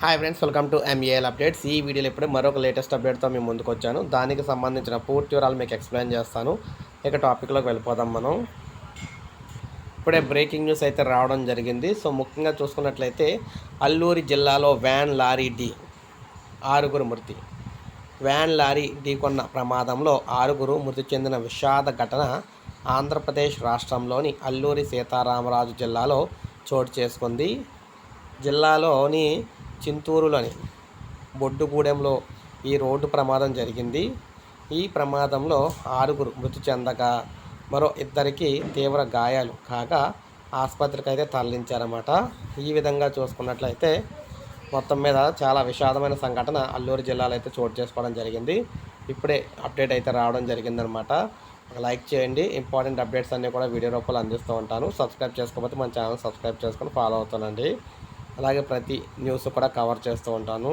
Hi friends, welcome to MAL updates. ఈ వీడియోలో ఇప్పుడే మరొక లేటెస్ట్ అప్డేట్తో మేము ముందుకు వచ్చాను. దానికి సంబంధించిన పూర్తి వివరాలు మీకు ఎక్స్ప్లెయిన్ చేస్తాను. ఇక టాపిక్లోకి వెళ్ళిపోదాం మనం. ఇప్పుడే బ్రేకింగ్ న్యూస్ అయితే రావడం జరిగింది. సో ముఖ్యంగా చూసుకున్నట్లయితే అల్లూరి జిల్లాలో వ్యాన్ లారీ ఢీ 6 మృతి. వ్యాన్ లారీ ఢీకొన్న ప్రమాదంలో 6 మృతి చెందిన విషాద ఘటన ఆంధ్రప్రదేశ్ రాష్ట్రంలోని అల్లూరి సీతారామరాజు జిల్లాలో చోటు చేసుకుంది. జిల్లాలోని చింతూరులోని బొడ్డుగూడెంలో ఈ రోడ్డు ప్రమాదం జరిగింది. ఈ ప్రమాదంలో 6 మృతి చెందగా మరో 2 తీవ్ర గాయాలు కాగా ఆసుపత్రికి అయితే తరలించారన్నమాట. ఈ విధంగా చూసుకున్నట్లయితే మొత్తం మీద చాలా విషాదమైన సంఘటన అల్లూరు జిల్లాలో అయితే చోటు చేసుకోవడం జరిగింది. ఇప్పుడే అప్డేట్ అయితే రావడం జరిగిందనమాట. లైక్ చేయండి. ఇంపార్టెంట్ అప్డేట్స్ అన్నీ కూడా వీడియో రూపంలో అందిస్తూ ఉంటాను. సబ్స్క్రైబ్ చేసుకోకపోతే మన ఛానల్ సబ్స్క్రైబ్ చేసుకొని ఫాలో అవుతానండి. అలాగే ప్రతి న్యూస్ కూడా కవర్ చేస్తూ ఉంటాను.